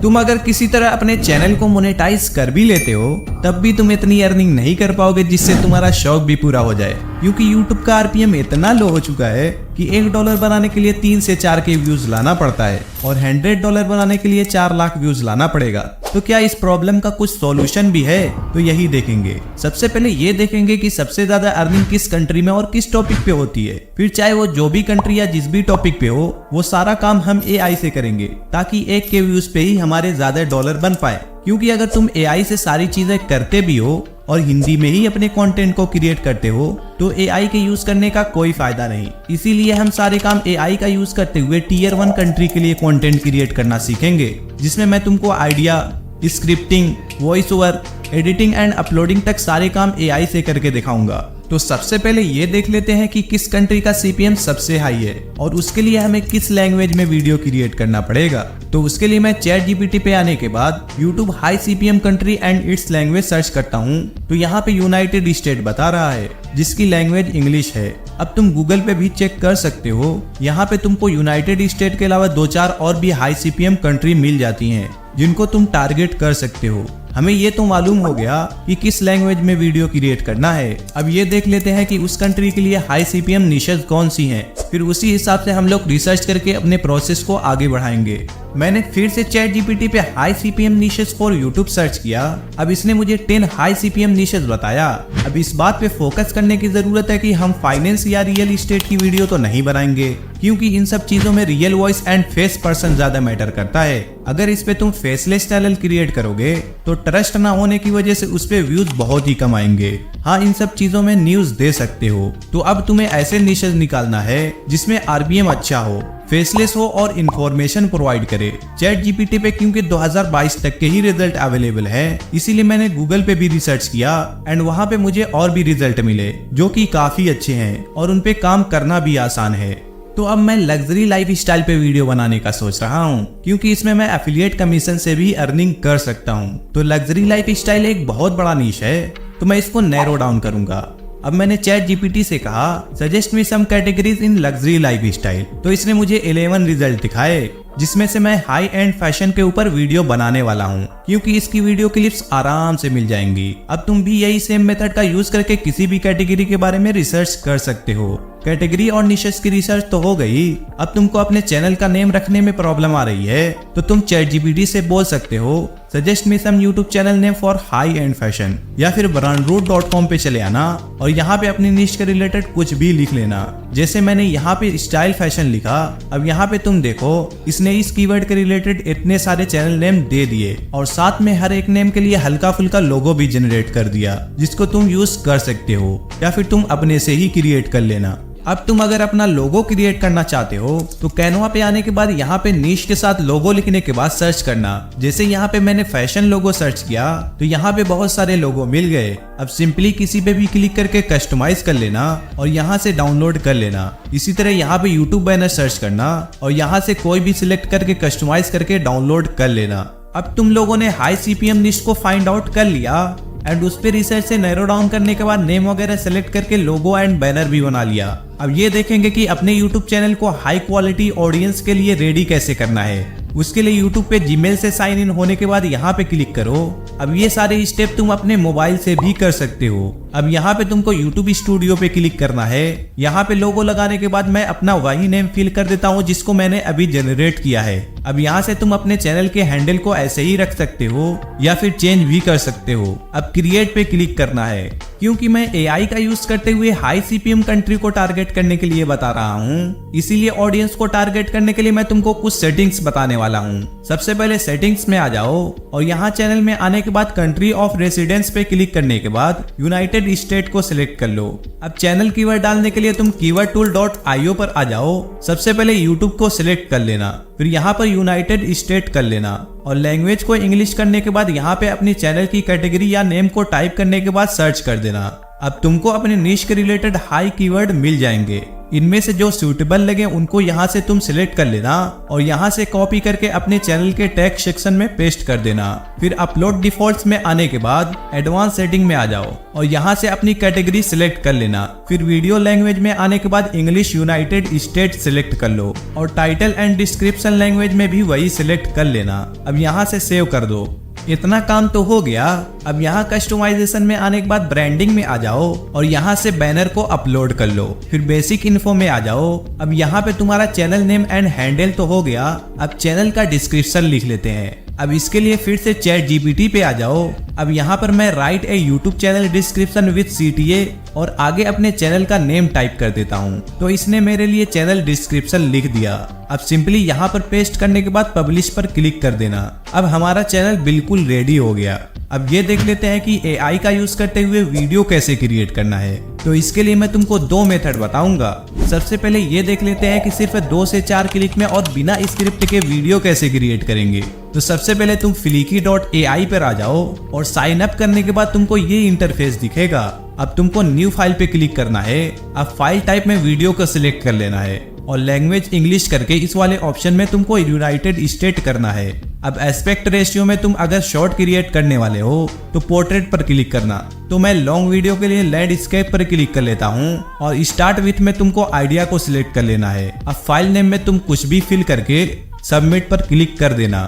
तुम अगर किसी तरह अपने चैनल को मोनेटाइज कर भी लेते हो तब भी तुम इतनी अर्निंग नहीं कर पाओगे जिससे तुम्हारा शौक भी पूरा हो जाए, क्योंकि YouTube का RPM इतना लो हो चुका है कि $1 बनाने के लिए 3 से 4 के व्यूज लाना पड़ता है और $100 बनाने के लिए 4 लाख व्यूज लाना पड़ेगा। तो क्या इस प्रॉब्लम का कुछ सॉल्यूशन भी है? तो यही देखेंगे। सबसे पहले ये देखेंगे कि सबसे ज्यादा अर्निंग किस कंट्री में और किस टॉपिक पे होती है। फिर चाहे वो जो भी कंट्री या जिस भी टॉपिक पे हो, वो सारा काम हम AI से करेंगे ताकि 1 के व्यूज पे ही हमारे ज्यादा डॉलर बन पाए। क्योंकि अगर तुम AI से सारी चीजें करते भी हो और हिंदी में ही अपने कंटेंट को क्रिएट करते हो तो AI के यूज करने का कोई फायदा नहीं। इसीलिए हम सारे काम AI का यूज करते हुए Tier 1 कंट्री के लिए कंटेंट क्रिएट करना सीखेंगे, जिसमें मैं तुमको idea, scripting, voice over, editing and uploading तक सारे काम AI से करके दिखाऊंगा। तो सबसे पहले ये देख लेते हैं कि किस कंट्री का CPM सबसे हाई है और उसके लिए हमें किस लैंग्वेज में वीडियो क्रिएट करना पड़ेगा। तो उसके लिए मैं ChatGPT पे आने के बाद YouTube high CPM country and it's language search करता हूँ तो यहाँ पे यूनाइटेड स्टेट बता रहा है, जिसकी लैंग्वेज इंग्लिश है। अब तुम गूगल पे भी चेक कर सकते हो, यहाँ पे तुमको यूनाइटेड स्टेट के अलावा 2-4 और भी हाई CPM कंट्री मिल जाती हैं जिनको तुम टारगेट कर सकते हो। हमें ये तो मालूम हो गया कि किस लैंग्वेज में वीडियो क्रिएट करना है। अब ये देख लेते हैं कि उस कंट्री के लिए हाई CPM निशेस कौन सी हैं। फिर उसी हिसाब से हम लोग रिसर्च करके अपने प्रोसेस को आगे बढ़ाएंगे। मैंने फिर से ChatGPT पे high CPM niches for YouTube search किया। अब इसने मुझे 10 हाई CPM निशेस बताया। अब इस बात पे फोकस करने की जरूरत है कि हम फाइनेंस या रियल एस्टेट की वीडियो तो नहीं बनाएंगे, क्योंकि इन सब चीजों में real voice and face person ज्यादा मैटर करता है। अगर इस पे तुम फेसलेस चैनल क्रिएट करोगे तो ट्रस्ट ना होने की वजह से उस पे व्यूज बहुत ही कम आएंगे। हाँ, इन सब चीजों में न्यूज दे सकते हो। तो अब तुम्हें ऐसे निशेस निकालना है जिसमें RPM अच्छा हो, फेसलेस हो और इंफॉर्मेशन प्रोवाइड करे। ChatGPT पे क्योंकि 2022 तक के ही रिजल्ट अवेलेबल है, इसीलिए मैंने गूगल पे भी रिसर्च किया एंड वहाँ पे मुझे और भी रिजल्ट मिले जो कि काफी अच्छे हैं और उन पे काम करना भी आसान है। तो अब मैं लग्जरी लाइफ स्टाइल पे वीडियो बनाने का सोच रहा हूँ, क्योंकि इसमें मैं एफिलिएट कमीशन से भी अर्निंग कर सकता हूँ। तो लग्जरी लाइफ स्टाइल एक बहुत बड़ा नीश है, तो मैं इसको नैरो डाउन करूंगा। अब मैंने ChatGPT से कहा सजेस्ट मी सम कैटेगरीज इन लग्जरी लाइफ स्टाइल, तो इसने मुझे 11 रिजल्ट दिखाए, जिसमें से मैं हाई एंड फैशन के ऊपर वीडियो बनाने वाला हूँ, क्योंकि इसकी वीडियो क्लिप्स आराम से मिल जाएंगी। अब तुम भी यही सेम मेथड का यूज करके किसी भी कैटेगरी के बारे में रिसर्च कर सकते हो। कैटेगरी और निशेस की रिसर्च तो हो गई। अब तुमको अपने चैनल का नेम रखने में प्रॉब्लम आ रही है तो तुम ChatGPT से बोल सकते हो suggest me some YouTube channel name for high end fashion, या फिर brandroot.com पे चले आना और यहाँ पे अपनी निश के रिलेटेड कुछ भी लिख लेना। जैसे मैंने यहाँ पे स्टाइल फैशन लिखा। अब यहाँ पे तुम देखो इसने इस कीवर्ड के रिलेटेड इतने सारे चैनल नेम दे दिए और साथ में हर एक नेम के लिए हल्का फुल्का लोगो भी जनरेट कर दिया, जिसको तुम यूज कर सकते हो या फिर तुम अपने से ही क्रिएट कर लेना। अब तुम अगर अपना लोगो क्रिएट करना चाहते हो तो कैनवा पे आने के बाद यहाँ पे निश के साथ लोगो लिखने के बाद सर्च करना। जैसे यहाँ पे मैंने फैशन लोगो सर्च किया तो यहाँ पे बहुत सारे लोगो मिल गए। अब सिंपली किसी पे भी क्लिक करके कस्टमाइज कर लेना और यहाँ से डाउनलोड कर लेना। इसी तरह यहाँ पे यूट्यूब बैनर सर्च करना और यहाँ से कोई भी सिलेक्ट करके कस्टमाइज करके डाउनलोड कर लेना। अब तुम लोगों ने हाई CPM निश को फाइंड आउट कर लिया एंड उस पे रिसर्च से नैरो डाउन करने के बाद नेम वगैरह सेलेक्ट करके लोगो एंड बैनर भी बना लिया। अब ये देखेंगे कि अपने YouTube चैनल को हाई क्वालिटी ऑडियंस के लिए रेडी कैसे करना है। उसके लिए YouTube पे Gmail से साइन इन होने के बाद यहाँ पे क्लिक करो। अब ये सारे स्टेप तुम अपने मोबाइल से भी कर सकते हो। अब यहाँ पे तुमको YouTube स्टूडियो पे क्लिक करना है। यहाँ पे लोगो लगाने के बाद मैं अपना वही नेम फिल कर देता हूँ जिसको मैंने अभी जनरेट किया है। अब यहाँ से तुम अपने चैनल के हैंडल को ऐसे ही रख सकते हो या फिर चेंज भी कर सकते हो। अब क्रिएट पे क्लिक करना है। क्योंकि मैं AI का यूज करते हुए हाई CPM कंट्री को टारगेट करने के लिए बता रहा हूँ, इसीलिए ऑडियंस को टारगेट करने के लिए मैं तुमको कुछ सेटिंग्स बताने वाला हूँ। सबसे पहले सेटिंग्स में आ जाओ और यहाँ चैनल में आने के बाद कंट्री ऑफ रेसिडेंस पे क्लिक करने के बाद यूनाइटेड स्टेट को सिलेक्ट कर लो। अब चैनल कीवर्ड डालने के लिए तुम keywordtool.io पर आ जाओ। सबसे पहले YouTube को सिलेक्ट कर लेना, फिर यहाँ पर यूनाइटेड स्टेट कर लेना और लैंग्वेज को इंग्लिश करने के बाद यहाँ पे अपनी चैनल की कैटेगरी या नेम को टाइप करने के बाद सर्च कर देना। अब तुमको अपने निश के रिलेटेड हाई कीवर्ड मिल जाएंगे। इनमें से जो सूटेबल लगे उनको यहाँ से तुम सिलेक्ट कर लेना और यहाँ से कॉपी करके अपने चैनल के टैग सेक्शन में पेस्ट कर देना। फिर अपलोड डिफॉल्ट्स में आने के बाद एडवांस सेटिंग में आ जाओ और यहाँ से अपनी कैटेगरी सिलेक्ट कर लेना। फिर वीडियो लैंग्वेज में आने के बाद इंग्लिश यूनाइटेड स्टेट सिलेक्ट कर लो और टाइटल एंड डिस्क्रिप्शन लैंग्वेज में भी वही सिलेक्ट कर लेना। अब यहाँ से सेव कर दो। इतना काम तो हो गया। अब यहाँ कस्टमाइजेशन में आने के बाद ब्रांडिंग में आ जाओ और यहाँ से बैनर को अपलोड कर लो। फिर बेसिक इन्फो में आ जाओ। अब यहाँ पे तुम्हारा चैनल नेम एंड हैंडल तो हो गया। अब चैनल का डिस्क्रिप्शन लिख लेते हैं। अब इसके लिए फिर से चैट जीपीटी पे आ जाओ। अब यहाँ पर मैं right A YouTube channel description with CTA और आगे अपने चैनल का नेम टाइप कर देता हूँ। तो इसने मेरे लिए चैनल डिस्क्रिप्शन लिख दिया। अब सिंपली यहाँ पर पेस्ट करने के बाद पब्लिश पर क्लिक कर देना। अब हमारा चैनल बिल्कुल रेडी हो गया। अब ये देख लेते हैं कि AI का यूज करते हुए वीडियो कैसे क्रिएट करना है। तो इसके लिए मैं तुमको 2 मेथड बताऊंगा। सबसे पहले ये देख लेते हैं कि सिर्फ 2 से 4 क्लिक में और बिना स्क्रिप्ट के वीडियो कैसे क्रिएट करेंगे। तो सबसे पहले तुम flicky.ai पर आ जाओ और साइन अप करने के बाद तुमको ये इंटरफेस दिखेगा। अब तुमको न्यू फाइल पे क्लिक करना है। अब फाइल टाइप में वीडियो को सिलेक्ट कर लेना है और लैंग्वेज इंग्लिश करके इस वाले ऑप्शन में तुमको यूनाइटेड स्टेट करना है। अब एस्पेक्ट रेशियो में तुम अगर शॉर्ट क्रिएट करने वाले हो तो पोर्ट्रेट पर क्लिक करना। तो मैं लॉन्ग वीडियो के लिए लैंडस्केप पर क्लिक कर लेता हूँ और स्टार्ट विथ में तुमको आइडिया को सिलेक्ट कर लेना है। अब फाइल नेम में तुम कुछ भी फिल करके सबमिट पर क्लिक कर देना।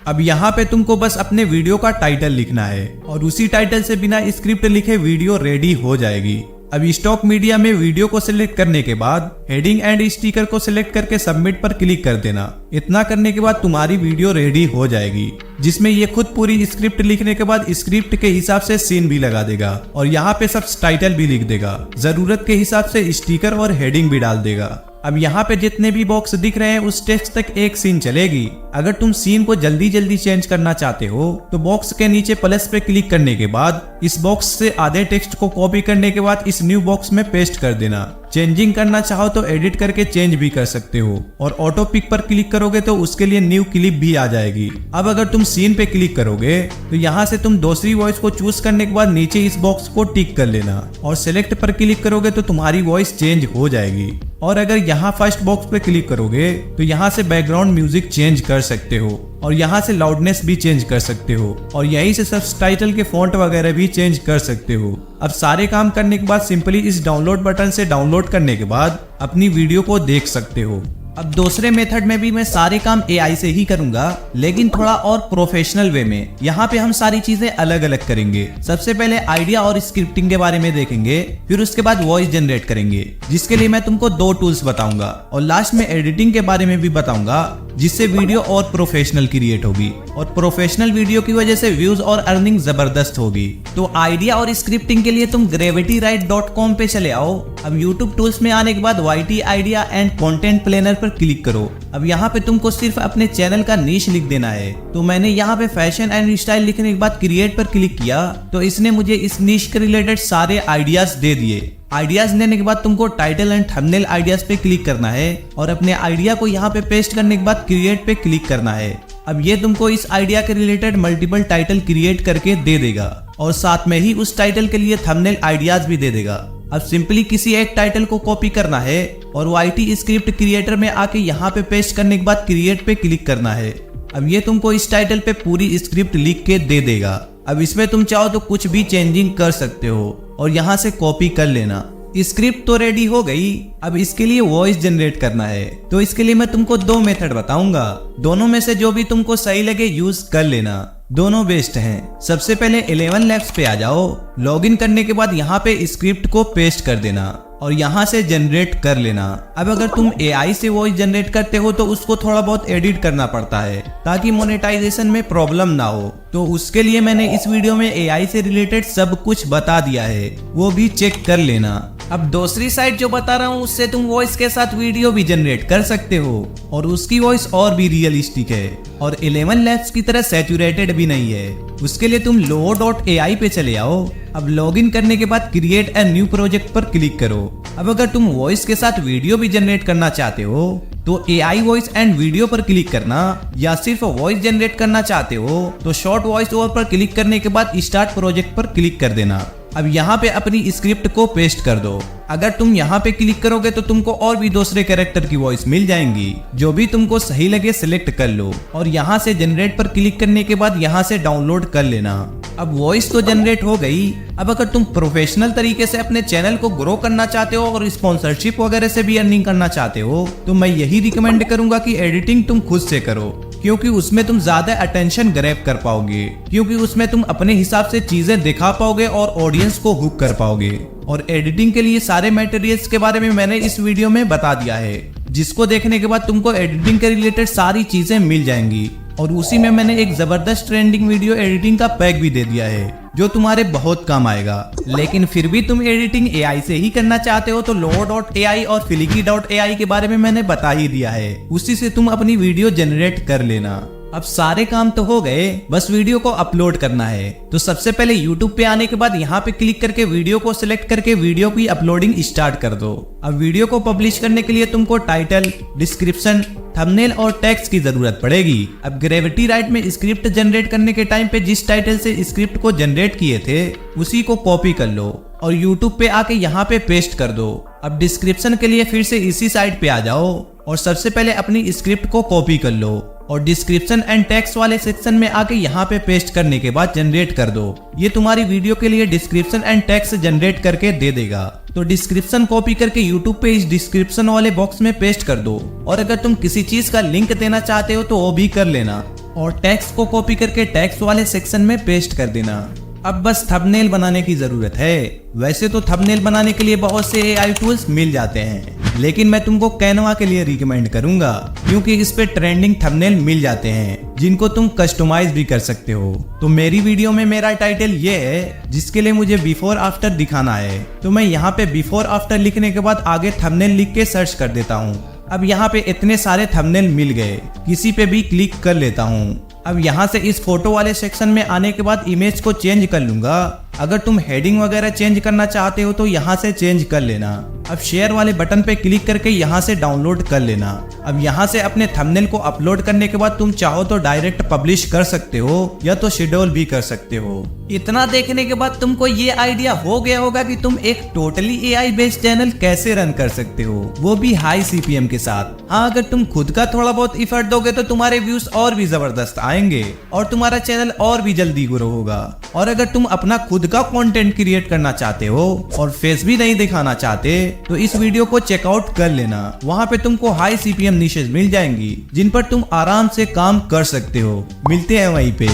अब यहाँ पे तुमको बस अपने वीडियो का टाइटल लिखना है और उसी टाइटल से बिना स्क्रिप्ट लिखे वीडियो रेडी हो जाएगी। अब स्टॉक मीडिया में वीडियो को सिलेक्ट करने के बाद हेडिंग एंड स्टिकर को सिलेक्ट करके सबमिट पर क्लिक कर देना। इतना करने के बाद तुम्हारी वीडियो रेडी हो जाएगी, जिसमें ये खुद पूरी स्क्रिप्ट लिखने के बाद स्क्रिप्ट के हिसाब से सीन भी लगा देगा और यहाँ पे सब टाइटल भी लिख देगा। जरूरत के हिसाब से स्टिकर और हेडिंग भी डाल देगा। अब यहाँ पे जितने भी बॉक्स दिख रहे हैं उस टेक्स्ट तक एक सीन चलेगी। अगर तुम सीन को जल्दी जल्दी चेंज करना चाहते हो तो बॉक्स के नीचे प्लस पे क्लिक करने के बाद इस बॉक्स से आधे टेक्स्ट को कॉपी करने के बाद इस न्यू बॉक्स में पेस्ट कर देना। चेंजिंग करना चाहो तो एडिट करके चेंज भी कर सकते हो और ऑटो पिक पर क्लिक करोगे तो उसके लिए न्यू क्लिप भी आ जाएगी। अब अगर तुम सीन पे क्लिक करोगे तो यहाँ से तुम दूसरी वॉइस को चूज करने के बाद नीचे इस बॉक्स को टिक कर लेना और सिलेक्ट पर क्लिक करोगे तो तुम्हारी वॉइस चेंज हो जाएगी। और अगर यहाँ फर्स्ट बॉक्स पे क्लिक करोगे तो यहाँ से बैकग्राउंड म्यूजिक चेंज कर सकते हो और यहाँ से लाउडनेस भी चेंज कर सकते हो और यहीं से सबटाइटल के फॉन्ट वगैरह भी चेंज कर सकते हो। अब सारे काम करने के बाद सिंपली इस डाउनलोड बटन से डाउनलोड करने के बाद अपनी वीडियो को देख सकते हो। अब दूसरे मेथड में भी मैं सारे काम AI से ही करूंगा, लेकिन थोड़ा और प्रोफेशनल वे में। यहाँ पे हम सारी चीजें अलग अलग करेंगे। सबसे पहले आइडिया और स्क्रिप्टिंग के बारे में देखेंगे, फिर उसके बाद वॉइस जनरेट करेंगे, जिसके लिए मैं तुमको 2 टूल्स बताऊंगा और लास्ट में एडिटिंग के बारे में भी बताऊंगा, जिससे वीडियो और प्रोफेशनल क्रिएट होगी और प्रोफेशनल वीडियो की वजह से व्यूज और अर्निंग जबरदस्त होगी। तो आइडिया और स्क्रिप्टिंग के लिए तुम gravitywrite.com पे चले आओ। अब YouTube टूल्स में आने के बाद YT idea and content planner पर क्लिक करो। अब यहाँ पे तुमको सिर्फ अपने चैनल का नीश लिख देना है। तो मैंने यहाँ पे फैशन एंड स्टाइल लिखने के बाद क्रिएट पर क्लिक किया तो इसने मुझे इस नीश के रिलेटेड सारे आइडियाज दे दिए। आइडियाज लेने के बाद तुमको टाइटल एंड थंबनेल आइडियाज पे क्लिक करना है और अपने आइडिया को यहाँ पे पेस्ट करने के बाद क्रिएट पे क्लिक करना है। अब ये तुमको इस आइडिया के रिलेटेड मल्टीपल टाइटल क्रिएट करके दे देगा और साथ में ही उस टाइटल के लिए थंबनेल आइडियाज भी दे देगा। अब सिंपली किसी एक टाइटल को कॉपी करना है और YT स्क्रिप्ट क्रिएटर में आके यहाँ पे पेस्ट करने के बाद क्रिएट पे क्लिक करना है। अब ये तुमको इस टाइटल पे पूरी स्क्रिप्ट लिख के दे देगा। अब इसमें तुम चाहो तो कुछ भी चेंजिंग कर सकते हो और यहाँ से कॉपी कर लेना। स्क्रिप्ट तो रेडी हो गई। अब इसके लिए वॉइस जनरेट करना है। तो इसके लिए मैं तुमको 2 मेथड बताऊंगा, दोनों में से जो भी तुमको सही लगे यूज कर लेना, दोनों बेस्ट हैं। सबसे पहले 11 Labs पे आ जाओ। लॉगिन करने के बाद यहाँ पे स्क्रिप्ट को पेस्ट कर देना और यहाँ से जनरेट कर लेना। अब अगर तुम AI से वॉइस जनरेट करते हो तो उसको थोड़ा बहुत एडिट करना पड़ता है ताकि मोनेटाइजेशन में प्रॉब्लम ना हो। तो उसके लिए मैंने इस वीडियो में AI से रिलेटेड सब कुछ बता दिया है, वो भी चेक कर लेना। अब दूसरी साइड जो बता रहा हूँ उससे तुम वॉइस के साथ वीडियो भी जनरेट कर सकते हो और उसकी वॉइस और भी रियलिस्टिक है और 11 Labs की तरह सैचुरेटेड भी नहीं है। उसके लिए तुम logo.ai पे चले आओ। अब लॉगिन करने के बाद क्रिएट ए न्यू प्रोजेक्ट पर क्लिक करो। अब अगर तुम वॉइस के साथ वीडियो भी जनरेट करना चाहते हो तो AI वॉइस एंड वीडियो पर क्लिक करना, या सिर्फ वॉइस जनरेट करना चाहते हो तो शॉर्ट वॉइस ओवर पर क्लिक करने के बाद स्टार्ट प्रोजेक्ट पर क्लिक कर देना। अब यहाँ पे अपनी स्क्रिप्ट को पेस्ट कर दो। अगर तुम यहाँ पे क्लिक करोगे तो तुमको और भी दूसरे कैरेक्टर की वॉइस मिल जाएंगी, जो भी तुमको सही लगे सिलेक्ट कर लो और यहाँ से जनरेट पर क्लिक करने के बाद यहाँ से डाउनलोड कर लेना। अब वॉइस तो जनरेट हो गई। अब अगर तुम प्रोफेशनल तरीके से अपने चैनल को ग्रो करना चाहते हो और स्पॉन्सरशिप वगैरह से भी अर्निंग करना चाहते हो तो मैं यही रिकमेंड करूंगा कि एडिटिंग तुम खुद से करो, क्योंकि उसमें तुम ज्यादा अटेंशन ग्रैब कर पाओगे, क्योंकि उसमें तुम अपने हिसाब से चीजें दिखा पाओगे और ऑडियंस को हुक कर पाओगे। और एडिटिंग के लिए सारे मटेरियल्स के बारे में मैंने इस वीडियो में बता दिया है, जिसको देखने के बाद तुमको एडिटिंग के रिलेटेड सारी चीजें मिल जाएंगी। और उसी में मैंने एक जबरदस्त ट्रेंडिंग वीडियो एडिटिंग का पैक भी दे दिया है, जो तुम्हारे बहुत काम आएगा। लेकिन फिर भी तुम एडिटिंग एआई से ही करना चाहते हो तो Lovo.ai और Flicky.ai के बारे में मैंने बता ही दिया है, उसी से तुम अपनी वीडियो जनरेट कर लेना। अब सारे काम तो हो गए, बस वीडियो को अपलोड करना है। तो सबसे पहले YouTube पे आने के बाद यहाँ पे क्लिक करके वीडियो को सिलेक्ट करके वीडियो की अपलोडिंग स्टार्ट कर दो। अब वीडियो को पब्लिश करने के लिए तुमको टाइटल, डिस्क्रिप्शन, थंबनेल और टेक्स्ट की जरूरत पड़ेगी। अब ग्रेविटी राइट में स्क्रिप्ट जनरेट करने के टाइम पे जिस टाइटल से स्क्रिप्ट को जनरेट किए थे उसी को कॉपी कर लो और YouTube पे आके यहाँ पे पेस्ट कर दो। अब डिस्क्रिप्शन के लिए फिर से इसी साइट पे आ जाओ और सबसे पहले अपनी स्क्रिप्ट को कॉपी कर लो और डिस्क्रिप्शन एंड टेक्स्ट वाले सेक्शन में आके यहाँ पे पेस्ट करने के बाद जनरेट कर दो। ये तुम्हारी वीडियो के लिए डिस्क्रिप्शन एंड टेक्स्ट जनरेट करके दे देगा। तो डिस्क्रिप्शन कॉपी करके YouTube पे इस डिस्क्रिप्शन वाले बॉक्स में पेस्ट कर दो और अगर तुम किसी चीज का लिंक देना चाहते हो तो वो भी कर लेना और टेक्स्ट को कॉपी करके टेक्स्ट वाले सेक्शन में पेस्ट कर देना। अब बस थंबनेल बनाने की जरूरत है। वैसे तो थंबनेल बनाने के लिए बहुत से AI टूल्स मिल जाते हैं, लेकिन मैं तुमको कैनवा के लिए रिकमेंड करूंगा, क्योंकि इस पे ट्रेंडिंग थंबनेल मिल जाते हैं जिनको तुम कस्टमाइज भी कर सकते हो। तो मेरी वीडियो में मेरा टाइटल ये है जिसके लिए मुझे बिफोर आफ्टर दिखाना है, तो मैं यहाँ पे बिफोर आफ्टर लिखने के बाद आगे थंबनेल लिख के सर्च कर देता हूँ। अब यहाँ पे इतने सारे थंबनेल मिल गए, किसी पे भी क्लिक कर लेता हूँ। अब यहाँ से इस फोटो वाले सेक्शन में आने के बाद इमेज को चेंज कर लूंगा। अगर तुम हेडिंग वगैरह चेंज करना चाहते हो तो यहाँ से चेंज कर लेना। अब शेयर वाले बटन पे क्लिक करके यहाँ से डाउनलोड कर लेना। अब यहाँ से अपने थंबनेल को अपलोड करने के बाद तुम चाहो तो डायरेक्ट पब्लिश कर सकते हो या तो शेड्यूल भी कर सकते हो। इतना देखने के बाद तुमको ये आइडिया हो गया होगा कि तुम एक टोटली AI बेस्ड चैनल कैसे रन कर सकते हो, वो भी हाई CPM के साथ। हाँ, अगर तुम खुद का थोड़ा बहुत इफर्ट दोगे तो तुम्हारे व्यूज और भी जबरदस्त आएंगे और तुम्हारा चैनल और भी जल्दी ग्रो होगा। और अगर तुम अपना खुद का कंटेंट क्रिएट करना चाहते हो और फेस भी नहीं दिखाना चाहते तो इस वीडियो को चेकआउट कर लेना। वहाँ पे तुमको हाई CPM निशेस मिल जाएंगी जिन पर तुम आराम से काम कर सकते हो। मिलते हैं वहीं पे।